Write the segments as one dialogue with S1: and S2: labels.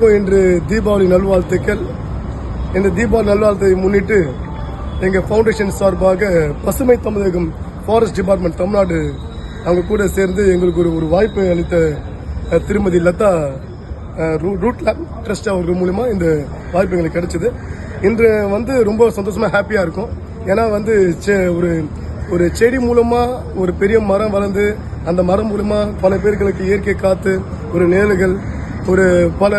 S1: இன்று தீபாவளி நல்வாழ்த்துக்கள். இந்த தீபாவளி நல்வாழ்த்தை முன்னிட்டு எங்கள் ஃபவுண்டேஷன் சார்பாக பசுமை தமிழகம் ஃபாரஸ்ட் டிபார்ட்மெண்ட் தமிழ்நாடு அவங்க கூட சேர்ந்து எங்களுக்கு ஒரு வாய்ப்பு அளித்த திருமதி லதா ரூட் லேப் ட்ரஸ்ட் அவர்கள் மூலமா இந்த வாய்ப்பு எங்களுக்கு கிடைச்சது. இன்று ரொம்ப சந்தோஷமா ஹாப்பியா இருக்கும். ஏன்னா ஒரு செடி மூலமா ஒரு பெரிய மரம் வளர்ந்து அந்த மரம் மூலமா பல பேர்களுக்கு இயற்கை காத்து ஒரு நிழல்கள் ஒரு பல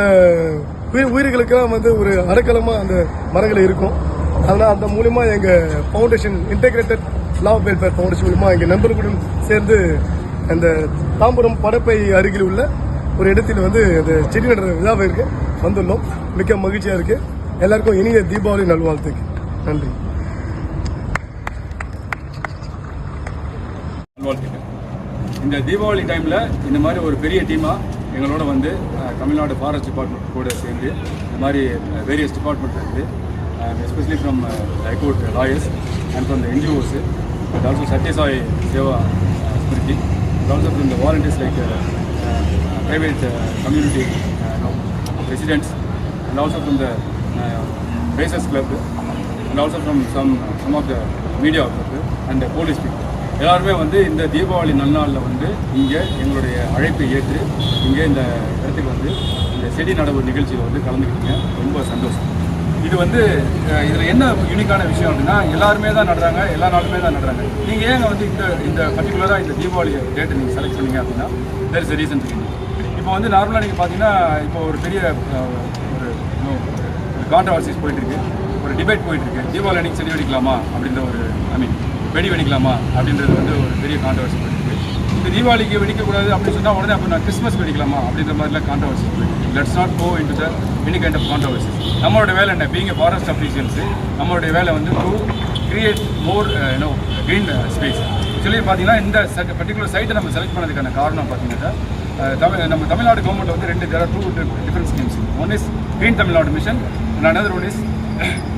S1: உயிர்களுக்கெல்லாம் ஒரு அடைக்கலமா அந்த மரங்கள் இருக்கும். அதனால அந்த மூலமா எங்க ஃபவுண்டேஷன் இன்டெகிரேட்டட் லா வெல்ஃபேர் ஃபவுண்டேஷன் மூலமா எங்க நண்பர்களுடன் சேர்ந்து அந்த தாம்பரம் படப்பை அருகில் உள்ள ஒரு இடத்தில் அந்த செடி நடுற விழாவிற்கு வந்துள்ளோம். மிக்க மகிழ்ச்சியா இருக்கு. எல்லாருக்கும் இனிய தீபாவளி நல்வாழ்த்துக்கு. நன்றி.
S2: இந்த தீபாவளி டைம்ல இந்த மாதிரி ஒரு பெரிய டீமா எங்களோட தமிழ்நாடு ஃபாரஸ்ட் டிபார்ட்மெண்ட் கூட சேர்ந்து இந்த மாதிரி வேரியஸ் டிபார்ட்மெண்ட் இருக்குது, especially from high court lawyers and from the NGOs and also Satyasai Seva Smriti and also from the volunteers like private community residents and also from the Racers Club and also from some of the media club and the police people. எல்லாருமே இந்த தீபாவளி நன்னாளில் இங்கே எங்களுடைய அழைப்பை ஏற்று இங்கே இந்த இடத்துக்கு இந்த செடி நடவு நிகழ்ச்சியில் கலந்துக்கிட்டீங்க. ரொம்ப சந்தோஷம். இது இதில் என்ன யூனிக்கான விஷயம் அப்படின்னா எல்லாருமே தான் நடுறாங்க, எல்லா நாளுமே தான் நடுறாங்க. நீங்கள் ஏங்க இந்த பர்டிகுலராக இந்த தீபாவளி டேட்டை நீங்கள் செலக்ட் பண்ணீங்க அப்படின்னா தேர் இஸ் ரீசன். இப்போ நார்மலாக நீங்கள் பார்த்தீங்கன்னா இப்போ ஒரு பெரிய ஒரு கான்ட்ரவர்சிஸ் போயிட்டுருக்கு, ஒரு டிபேட் போயிட்டுருக்கு. தீபாவளி அன்றைக்கி செடி வெடிக்கலாமா அப்படின்ற ஒரு வெடி வெடிக்கலாமா அப்படின்றது ஒரு பெரிய கான்ட்ரவர்சி போயிருக்கு. இந்த தீபாவளிக்கு வெடிக்கக்கூடாது அப்படின்னு சொன்னால் உடனே அப்போ நான் கிறிஸ்மஸ் வெடிக்கலாமா அப்படின்ற மாதிரிலாம் கான்ட்ரவர்சி போயிருக்கு. Let's not go into the any kind of controversy. நம்மளோட வேலை என்ன? பீங் ஃபாரஸ்ட் அஃபீஷியல்ஸு நம்மளுடைய வேலை to create more green space. Actually பார்த்தீங்கன்னா இந்த பர்டிகுலர் சைட்டை நம்ம செலக்ட் பண்ணதுக்கான காரணம் பார்த்தீங்கன்னா நம்ம Tamil Nadu government there are two different schemes. One is Green Tamil Nadu Mission and another one is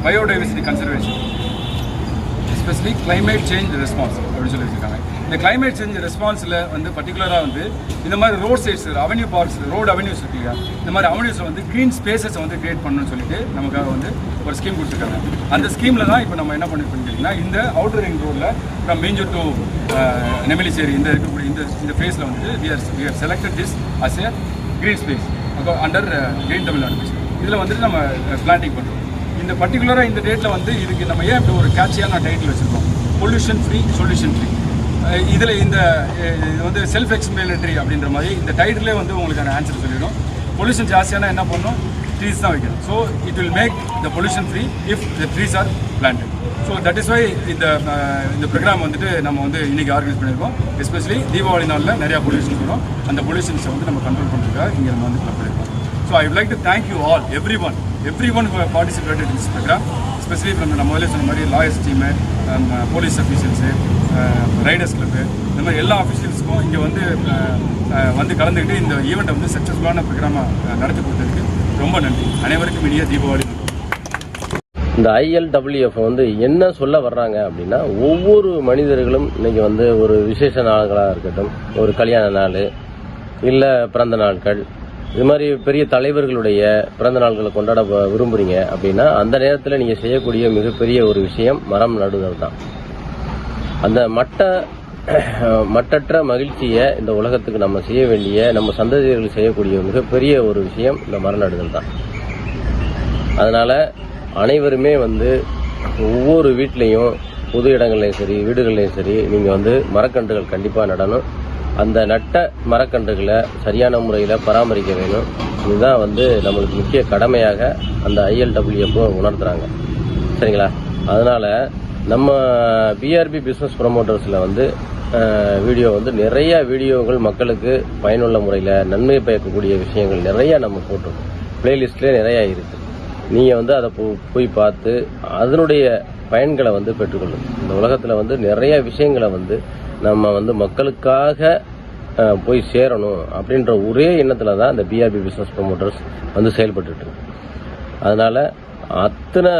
S2: Biodiversity Conservation, especially climate change response அப்படின்னு சொல்லியிருக்காங்க. இந்த climate change responseல பர்டிகுலராக இந்த மாதிரி road sides avenue parks road avenues இருக்கு இல்லையா, இந்த மாதிரி அவென்யூஸில் க்ரீன் ஸ்பேசஸ் கிரியேட் பண்ணணும்னு சொல்லிட்டு நமக்காக ஒரு ஸ்கீம் கொடுத்துருக்காங்க. அந்த ஸ்கீமில் தான் இப்போ நம்ம என்ன பண்ணிருக்கோம்னு கேட்டிங்கன்னா இந்த அவுட்டர் ரிங் ரோடில் ஃப்ரம் மீஞ்சூர் டு நெமிலிச்சேரி இந்த இருக்கக்கூடிய இந்த ஃபேஸில் we are selected this as a green space under Green Tamil Nadu Mission. இதில் நம்ம பிளான்டிங் பண்ணுறோம். இந்த பர்டிகுலராக இந்த டேட்டில் இதுக்கு நம்ம ஏன் இப்படி ஒரு கேட்சியான டைட்டில் வச்சுருக்கோம், பொல்யூஷன் ஃப்ரீ சொல்யூஷன் ஃப்ரீ. இதில் இது செல்ஃப் எக்ஸ்பிளனேட்டரி அப்படின்ற மாதிரி இந்த டைட்டிலே உங்களுக்கான ஆன்சர் சொல்லிடும். பொல்யூஷன் ஜாஸ்தியான என்ன பண்ணணும், ட்ரீஸ் தான் வைக்கணும். So it will make the pollution free if the trees are planted. So that is why இந்த ப்ரோக்ராம் நம்ம இன்றைக்கி ஆர்கனைஸ் பண்ணியிருக்கோம். எஸ்பெஷலி தீபாவளி நாளில் நிறையா பொல்யூஷன்ஸ் வரும். அந்த பொல்யூஷன்ஸை நம்ம கண்ட்ரோல் பண்ணுறதுக்காக இங்கே நம்ம பண்ணியிருக்கோம். So I would like to thank you all, everyone who have participated in this program, especially from the Malaysian lawyers team, police officials, riders club, இந்த மாதிரி எல்லா அஃபிஷியல்ஸுக்கும் இங்கே கலந்துக்கிட்டு இந்த ஈவெண்ட்டை சக்ஸஸ்ஃபுல்லான ப்ரோக்ராமாக நடத்தி கொடுத்ததுக்கு ரொம்ப நன்றி. அனைவருக்கும் இனிய தீபாவளி.
S3: இந்த ILWF என்ன சொல்ல வர்றாங்க அப்படின்னா, ஒவ்வொரு மனிதர்களும் இன்னைக்கு ஒரு விசேஷ நாள்களாக இருக்கட்டும், ஒரு கல்யாண நாள் இல்லை பிறந்த நாட்கள், இது மாதிரி பெரிய தலைவர்களுடைய பிறந்த நாள்களை கொண்டாட விரும்புறீங்க அப்படின்னா அந்த நேரத்தில் நீங்கள் செய்யக்கூடிய மிகப்பெரிய ஒரு விஷயம் மரம் நடுதல் தான். அந்த மட்டற்ற மகிழ்ச்சியை இந்த உலகத்துக்கு நம்ம செய்ய வேண்டிய, நம்ம சந்ததியர்கள் செய்யக்கூடிய மிகப்பெரிய ஒரு விஷயம் இந்த மரம் நடுதல் தான். அதனால் அனைவருமே ஒவ்வொரு வீட்லேயும் பொது இடங்கள்லையும் சரி வீடுகள்லையும் சரி நீங்கள் மரக்கன்றுகள் கண்டிப்பாக நடணும். அந்த நட்ட மரக்கன்றுகளை சரியான முறையில் பராமரிக்க வேணும். இதுதான் நம்மளுக்கு முக்கிய கடமையாக அந்த ILWF உணர்த்துறாங்க. சரிங்களா? அதனால் நம்ம BRB பிஸ்னஸ் ப்ரொமோட்டர்ஸில் வீடியோ நிறைய வீடியோக்கள் மக்களுக்கு பயனுள்ள முறையில் நன்மை பயக்கக்கூடிய விஷயங்கள் நிறையா நம்ம போட்டிருக்கோம். பிளேலிஸ்ட்லேயே நிறையா இருக்குது. நீங்கள் அதை போய் பார்த்து அதனுடைய பயன்களை பெற்றுக்கொள்ளும். இந்த உலகத்தில் நிறைய விஷயங்களை நம்ம மக்களுக்காக போய் சேரணும் அப்படின்ற ஒரே எண்ணத்தில் தான் இந்த BRB பிஸ்னஸ் ப்ரொமோட்டர்ஸ் செயல்பட்டு இருக்கு. அதனால் அத்தனை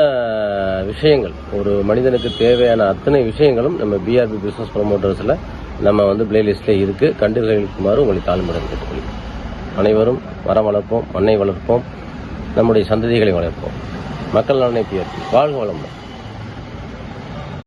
S3: விஷயங்கள், ஒரு மனிதனுக்கு தேவையான அத்தனை விஷயங்களும் நம்ம BRB பிஸ்னஸ் ப்ரொமோட்டர்ஸில் நம்ம பிளேலிஸ்ட்டில் இருக்குது. கண்டுகளிக்குமாறு உங்களை தாழ்மையுடன் கேட்டுக்கொள்கிறேன். அனைவரும் மரம் வளர்ப்போம், மண்ணை வளர்ப்போம், நம்முடைய சந்ததிகளை வளர்ப்போம். மக்கள் நலனை வாழ்க வளமுடன்.